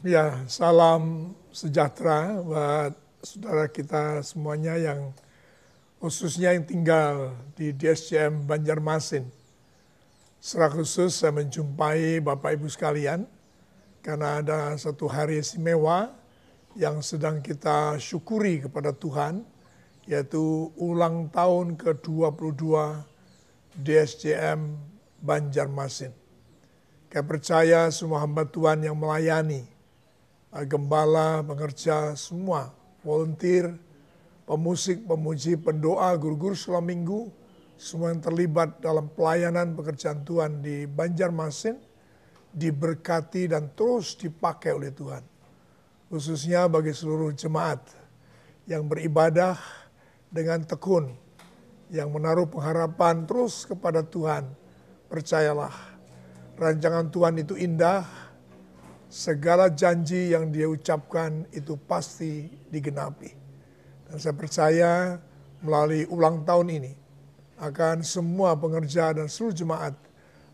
Ya, salam sejahtera buat saudara kita semuanya yang khususnya yang tinggal di DSCM Banjarmasin. Secara khusus saya menjumpai Bapak Ibu sekalian karena ada satu hari istimewa yang sedang kita syukuri kepada Tuhan, yaitu ulang tahun ke-22 DSCM Banjarmasin. Saya percaya semua hamba Tuhan yang melayani, gembala, pengerja, semua, volunteer, pemusik, pemuji, pendoa, guru-guru sekolah minggu, semua yang terlibat dalam pelayanan pekerjaan Tuhan di Banjarmasin, diberkati dan terus dipakai oleh Tuhan. Khususnya bagi seluruh jemaat yang beribadah dengan tekun, yang menaruh pengharapan terus kepada Tuhan. Percayalah, rancangan Tuhan itu indah. Segala janji yang dia ucapkan itu pasti digenapi. Dan saya percaya melalui ulang tahun ini akan semua pengerja dan seluruh jemaat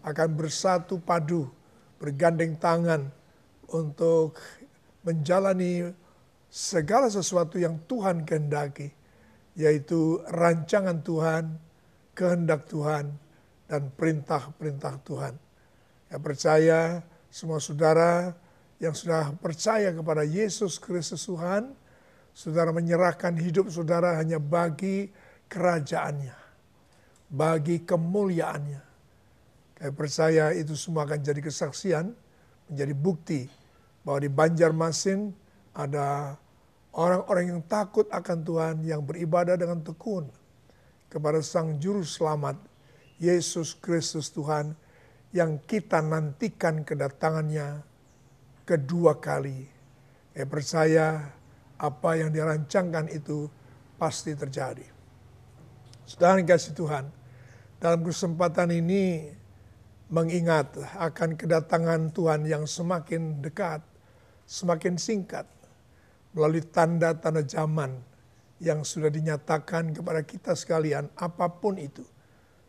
akan bersatu padu, bergandeng tangan untuk menjalani segala sesuatu yang Tuhan kehendaki, yaitu rancangan Tuhan, kehendak Tuhan, dan perintah-perintah Tuhan. Saya percaya semua saudara yang sudah percaya kepada Yesus Kristus Tuhan, saudara menyerahkan hidup saudara hanya bagi kerajaannya, bagi kemuliaannya. Saya percaya itu semua akan jadi kesaksian, menjadi bukti bahwa di Banjarmasin ada orang-orang yang takut akan Tuhan, yang beribadah dengan tekun kepada Sang Juru Selamat, Yesus Kristus Tuhan, yang kita nantikan kedatangannya kedua kali. Saya percaya apa yang dirancangkan itu pasti terjadi. Saudara yang kasih Tuhan, dalam kesempatan ini mengingat akan kedatangan Tuhan yang semakin dekat, semakin singkat, melalui tanda-tanda zaman yang sudah dinyatakan kepada kita sekalian, apapun itu.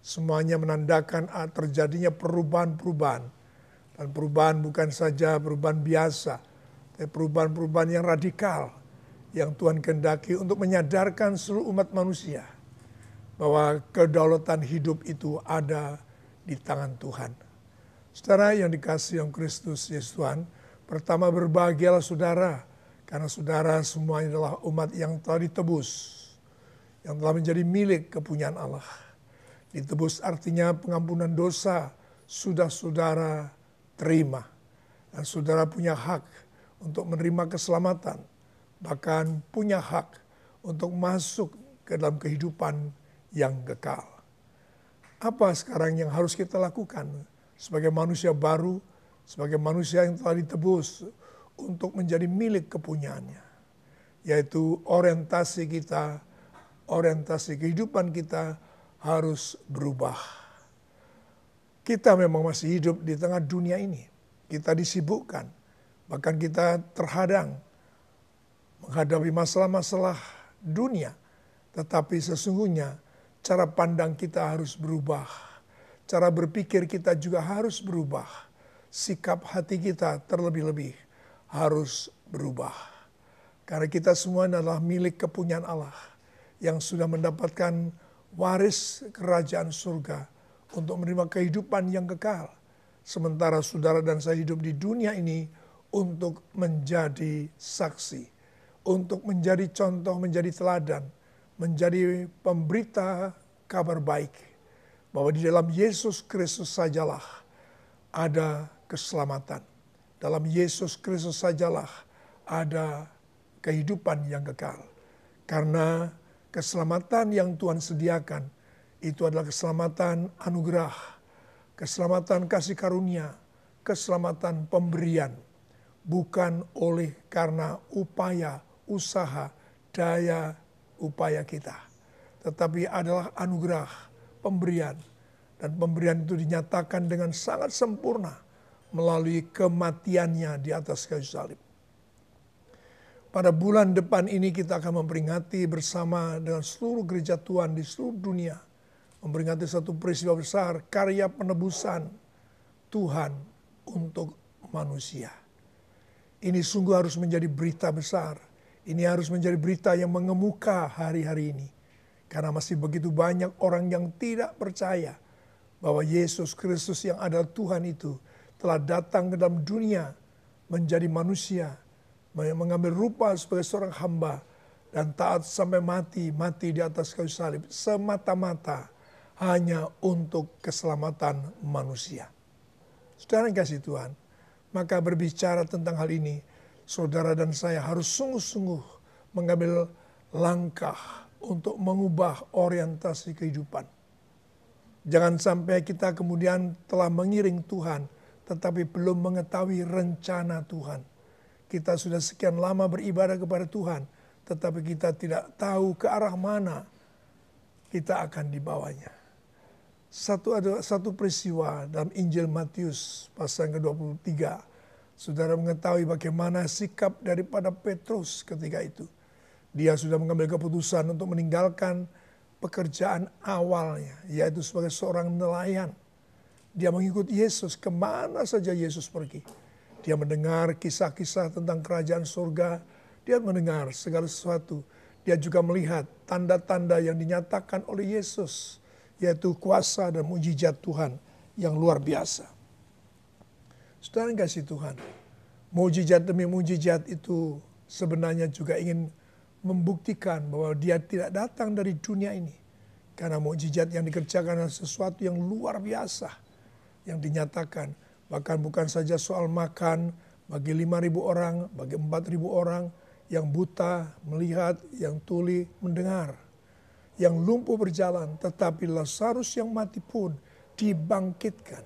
Semuanya menandakan terjadinya perubahan-perubahan. Dan perubahan bukan saja perubahan biasa, tapi perubahan-perubahan yang radikal yang Tuhan kehendaki untuk menyadarkan seluruh umat manusia bahwa kedaulatan hidup itu ada di tangan Tuhan. Saudara yang dikasihi oleh Kristus Yesus Tuhan, pertama berbahagialah saudara, karena saudara semuanya adalah umat yang telah ditebus, yang telah menjadi milik kepunyaan Allah. Ditebus artinya pengampunan dosa sudah saudara terima. Dan saudara punya hak untuk menerima keselamatan. Bahkan punya hak untuk masuk ke dalam kehidupan yang kekal. Apa sekarang yang harus kita lakukan sebagai manusia baru, sebagai manusia yang telah ditebus untuk menjadi milik kepunyaannya? Yaitu orientasi kita, orientasi kehidupan kita harus berubah. Kita memang masih hidup di tengah dunia ini. Kita disibukkan, bahkan kita terhadang menghadapi masalah-masalah dunia. Tetapi sesungguhnya cara pandang kita harus berubah. Cara berpikir kita juga harus berubah. Sikap hati kita terlebih-lebih harus berubah. Karena kita semua adalah milik kepunyaan Allah yang sudah mendapatkan waris kerajaan surga untuk menerima kehidupan yang kekal. Sementara saudara dan saya hidup di dunia ini untuk menjadi saksi, untuk menjadi contoh, menjadi teladan, menjadi pemberita kabar baik, bahwa di dalam Yesus Kristus sajalah ada keselamatan. Dalam Yesus Kristus sajalah ada kehidupan yang kekal. Karena keselamatan yang Tuhan sediakan itu adalah keselamatan anugerah, keselamatan kasih karunia, keselamatan pemberian. Bukan oleh karena upaya, usaha, daya upaya kita. Tetapi adalah anugerah, pemberian. Dan pemberian itu dinyatakan dengan sangat sempurna melalui kematiannya di atas kayu salib. Pada bulan depan ini kita akan memperingati bersama dengan seluruh gereja Tuhan di seluruh dunia. Memperingati satu peristiwa besar, karya penebusan Tuhan untuk manusia. Ini sungguh harus menjadi berita besar. Ini harus menjadi berita yang mengemuka hari-hari ini. Karena masih begitu banyak orang yang tidak percaya bahwa Yesus Kristus yang adalah Tuhan itu telah datang ke dalam dunia menjadi manusia, mengambil rupa sebagai seorang hamba, dan taat sampai mati di atas kayu salib, semata-mata hanya untuk keselamatan manusia. Saudara yang kasih Tuhan, maka berbicara tentang hal ini, saudara dan saya harus sungguh-sungguh mengambil langkah untuk mengubah orientasi kehidupan. Jangan sampai kita kemudian telah mengiring Tuhan, tetapi belum mengetahui rencana Tuhan. Kita sudah sekian lama beribadah kepada Tuhan, tetapi kita tidak tahu ke arah mana kita akan dibawanya. Satu peristiwa dalam Injil Matius pasal ke-23. Saudara mengetahui bagaimana sikap daripada Petrus ketika itu. Dia sudah mengambil keputusan untuk meninggalkan pekerjaan awalnya, yaitu sebagai seorang nelayan. Dia mengikut Yesus kemana saja Yesus pergi. Dia mendengar kisah-kisah tentang kerajaan surga. Dia mendengar segala sesuatu. Dia juga melihat tanda-tanda yang dinyatakan oleh Yesus, yaitu kuasa dan mujizat Tuhan yang luar biasa. Saudara yang kasih Tuhan, mujizat demi mujizat itu sebenarnya juga ingin membuktikan bahwa dia tidak datang dari dunia ini. Karena mujizat yang dikerjakan adalah sesuatu yang luar biasa yang dinyatakan. Bahkan bukan saja soal makan bagi 5.000 orang, bagi 4.000 orang, yang buta melihat, yang tuli mendengar, yang lumpuh berjalan, tetapi Lazarus yang mati pun dibangkitkan.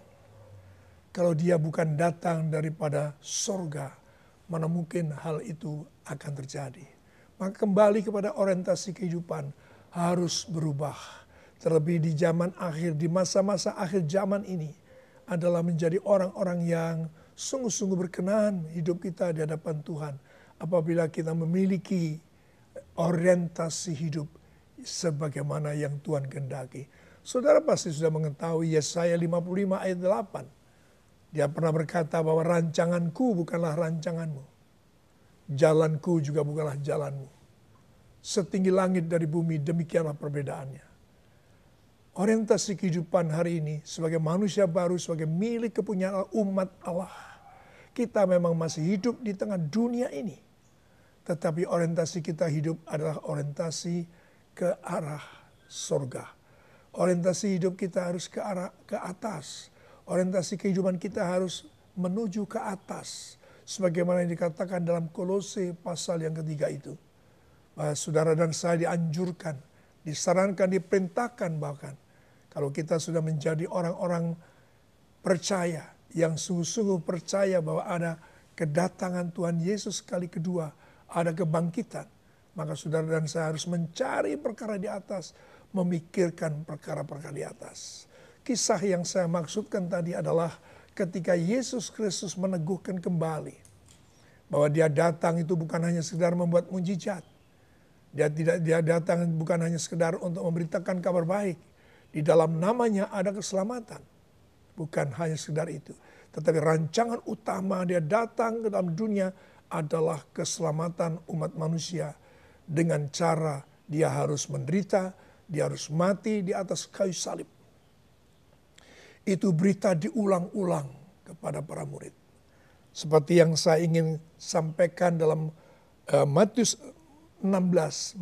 Kalau dia bukan datang daripada sorga, mana mungkin hal itu akan terjadi. Maka kembali kepada orientasi kehidupan harus berubah. Terlebih di zaman akhir, di masa-masa akhir zaman ini, adalah menjadi orang-orang yang sungguh-sungguh berkenan hidup kita di hadapan Tuhan. Apabila kita memiliki orientasi hidup sebagaimana yang Tuhan kehendaki. Saudara pasti sudah mengetahui Yesaya 55 ayat 8. Dia pernah berkata bahwa rancanganku bukanlah rancanganmu. Jalanku juga bukanlah jalanmu. Setinggi langit dari bumi, demikianlah perbedaannya. Orientasi kehidupan hari ini sebagai manusia baru, sebagai milik kepunyaan umat Allah. Kita memang masih hidup di tengah dunia ini. Tetapi orientasi kita hidup adalah orientasi ke arah surga. Orientasi hidup kita harus ke arah ke atas. Orientasi kehidupan kita harus menuju ke atas. Sebagaimana yang dikatakan dalam Kolose pasal yang ketiga itu. Bahwa saudara dan saya dianjurkan, disarankan, diperintahkan bahkan. Kalau kita sudah menjadi orang-orang percaya, yang sungguh-sungguh percaya bahwa ada kedatangan Tuhan Yesus kali kedua, ada kebangkitan, maka saudara dan saya harus mencari perkara di atas, memikirkan perkara-perkara di atas. Kisah yang saya maksudkan tadi adalah ketika Yesus Kristus meneguhkan kembali bahwa dia datang itu bukan hanya sekedar membuat mujizat. Dia datang bukan hanya sekedar untuk memberitakan kabar baik. Di dalam namanya ada keselamatan. Bukan hanya sekedar itu. Tetapi rancangan utama dia datang ke dalam dunia adalah keselamatan umat manusia. Dengan cara dia harus menderita, dia harus mati di atas kayu salib. Itu berita diulang-ulang kepada para murid. Seperti yang saya ingin sampaikan dalam Matius 16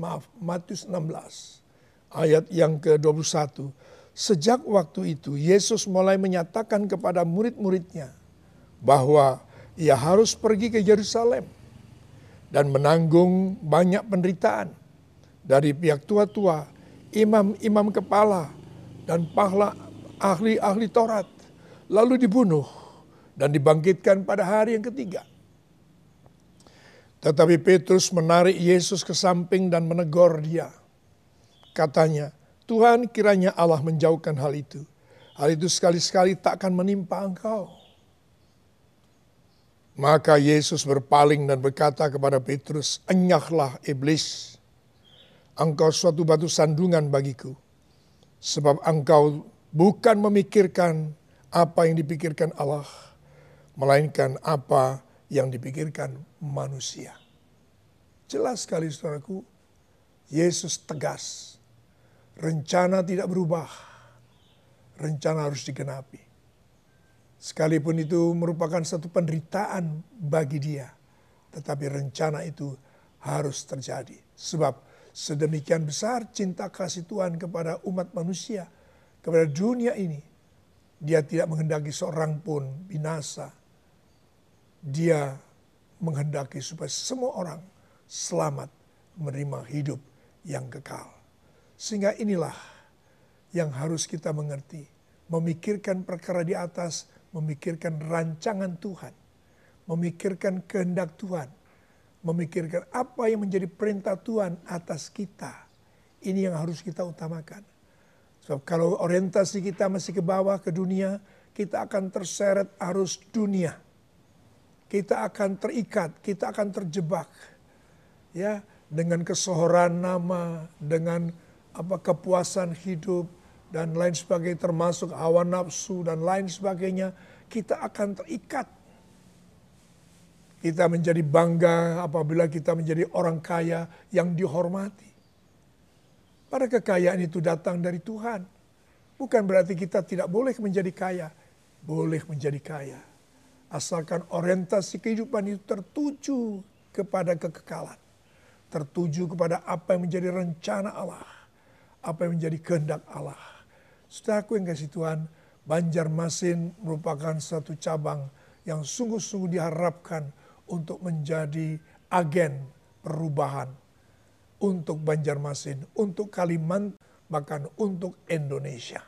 ayat yang ke-21. Sejak waktu itu Yesus mulai menyatakan kepada murid-muridnya bahwa ia harus pergi ke Yerusalem dan menanggung banyak penderitaan dari pihak tua-tua, imam-imam kepala, dan ahli-ahli Taurat, lalu dibunuh dan dibangkitkan pada hari yang ketiga. Tetapi Petrus menarik Yesus ke samping dan menegur dia. Katanya, Tuhan, kiranya Allah menjauhkan hal itu. Hal itu sekali-sekali takkan menimpa engkau. Maka Yesus berpaling dan berkata kepada Petrus, enyahlah iblis, engkau suatu batu sandungan bagiku. Sebab engkau bukan memikirkan apa yang dipikirkan Allah, melainkan apa yang dipikirkan manusia. Jelas sekali saudaraku, Yesus tegas. Rencana tidak berubah. Rencana harus digenapi. Sekalipun itu merupakan satu penderitaan bagi dia. Tetapi rencana itu harus terjadi. Sebab sedemikian besar cinta kasih Tuhan kepada umat manusia, kepada dunia ini. Dia tidak menghendaki seorang pun binasa. Dia menghendaki supaya semua orang selamat menerima hidup yang kekal. Sehingga inilah yang harus kita mengerti. Memikirkan perkara di atas, memikirkan rancangan Tuhan. Memikirkan kehendak Tuhan. Memikirkan apa yang menjadi perintah Tuhan atas kita. Ini yang harus kita utamakan. Sebab kalau orientasi kita masih ke bawah, ke dunia, kita akan terseret arus dunia. Kita akan terikat, kita akan terjebak. Ya, dengan kesohoran nama, dengan kepuasan hidup, dan lain sebagainya, termasuk hawa nafsu dan lain sebagainya, kita akan terikat. Kita menjadi bangga apabila kita menjadi orang kaya yang dihormati. Pada kekayaan itu datang dari Tuhan. Bukan berarti kita tidak boleh menjadi kaya. Boleh menjadi kaya. Asalkan orientasi kehidupan itu tertuju kepada kekekalan. Tertuju kepada apa yang menjadi rencana Allah. Apa yang menjadi kehendak Allah. Saudaraku yang kasih Tuhan, Banjarmasin merupakan satu cabang yang sungguh-sungguh diharapkan untuk menjadi agen perubahan untuk Banjarmasin, untuk Kalimantan, bahkan untuk Indonesia.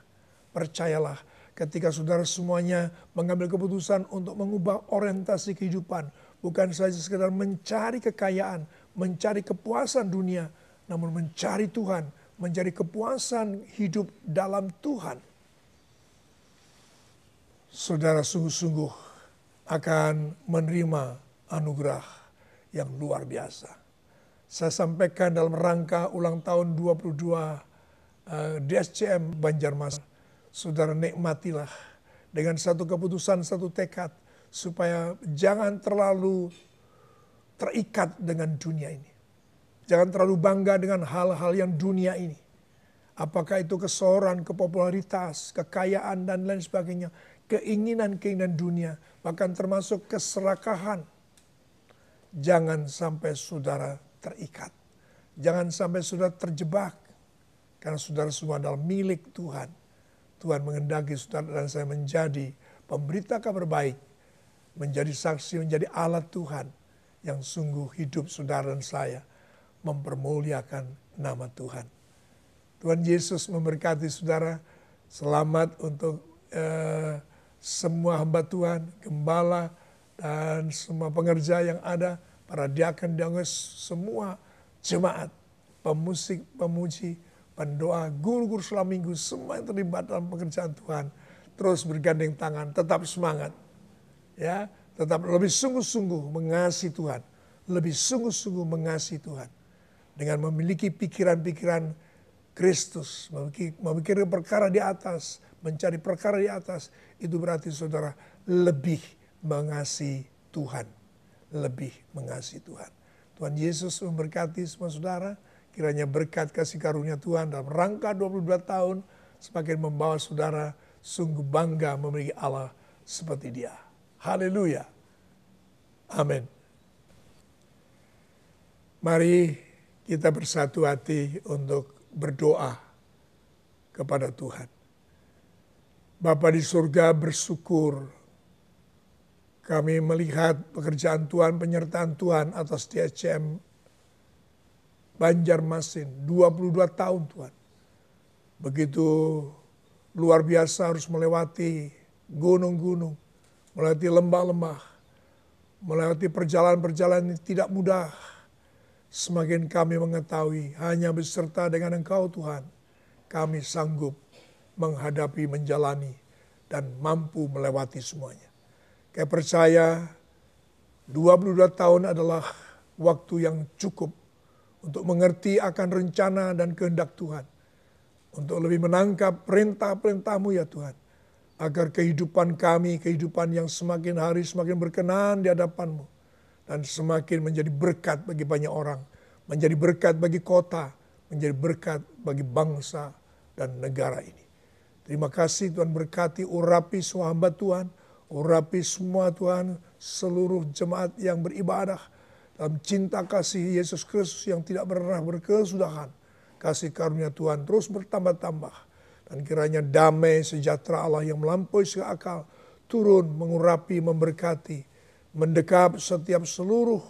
Percayalah, ketika saudara semuanya mengambil keputusan untuk mengubah orientasi kehidupan, bukan saja sekedar mencari kekayaan, mencari kepuasan dunia, namun mencari Tuhan, mencari kepuasan hidup dalam Tuhan. Saudara sungguh-sungguh akan menerima anugerah yang luar biasa. Saya sampaikan dalam rangka ulang tahun 22 DSCM Banjarmasin. Saudara nikmatilah dengan satu keputusan, satu tekad. Supaya jangan terlalu terikat dengan dunia ini. Jangan terlalu bangga dengan hal-hal yang dunia ini. Apakah itu kesohoran, kepopularitas, kekayaan dan lain sebagainya. Keinginan-keinginan dunia. Bahkan termasuk keserakahan. Jangan sampai saudara terikat. Jangan sampai saudara terjebak. Karena saudara semua adalah milik Tuhan. Tuhan menghendaki saudara dan saya menjadi pemberita kabar baik. Menjadi saksi, menjadi alat Tuhan. Yang sungguh hidup saudara dan saya mempermuliakan nama Tuhan. Tuhan Yesus memberkati saudara. Selamat untuk semua hamba Tuhan, gembala, dan semua pengerja yang ada. Para diaken, semua jemaat, pemusik, pemuji, pendoa, guru-guru selama minggu, semua yang terlibat dalam pekerjaan Tuhan. Terus bergandeng tangan, tetap semangat. Ya, tetap lebih sungguh-sungguh mengasihi Tuhan. Lebih sungguh-sungguh mengasihi Tuhan. Dengan memiliki pikiran-pikiran Kristus, memikirkan perkara di atas, mencari perkara di atas, itu berarti saudara lebih mengasihi Tuhan. Lebih mengasihi Tuhan. Tuhan Yesus memberkati semua saudara. Kiranya berkat kasih karunia Tuhan dalam rangka 22 tahun semakin membawa saudara sungguh bangga memiliki Allah seperti Dia. Haleluya. Amin. Mari kita bersatu hati untuk berdoa kepada Tuhan. Bapa di surga, bersyukur kami melihat pekerjaan Tuhan, penyertaan Tuhan atas DSCM Banjarmasin 22 tahun Tuhan. Begitu luar biasa harus melewati gunung-gunung, melewati lembah-lembah, melewati perjalanan-perjalanan yang tidak mudah. Semakin kami mengetahui hanya beserta dengan Engkau Tuhan, kami sanggup menghadapi, menjalani, dan mampu melewati semuanya. Saya percaya 22 tahun adalah waktu yang cukup untuk mengerti akan rencana dan kehendak Tuhan. Untuk lebih menangkap perintah-perintah-Mu ya Tuhan. Agar kehidupan kami, kehidupan yang semakin hari semakin berkenan di hadapan-Mu. dan semakin menjadi berkat bagi banyak orang, menjadi berkat bagi kota, menjadi berkat bagi bangsa dan negara ini. Terima kasih Tuhan, berkati, urapi semua hamba Tuhan, urapi semua Tuhan seluruh jemaat yang beribadah dalam cinta kasih Yesus Kristus yang tidak pernah berkesudahan. Kasih karunia Tuhan terus bertambah-tambah. Dan kiranya damai sejahtera Allah yang melampaui segala akal turun mengurapi, memberkati, mendekap setiap seluruh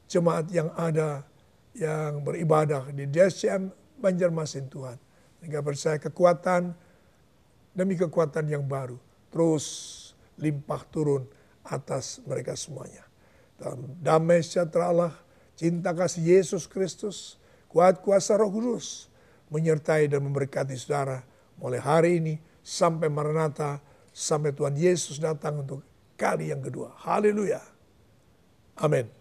jemaat yang ada yang beribadah di DSCM Banjarmasin Tuhan. Sehingga percaya kekuatan demi kekuatan yang baru terus limpah turun atas mereka semuanya. Dalam damai sejahtera Allah, cinta kasih Yesus Kristus, kuat kuasa Roh Kudus menyertai dan memberkati saudara mulai hari ini sampai Maranatha, sampai Tuhan Yesus datang untuk kali yang kedua. Haleluya. Amin.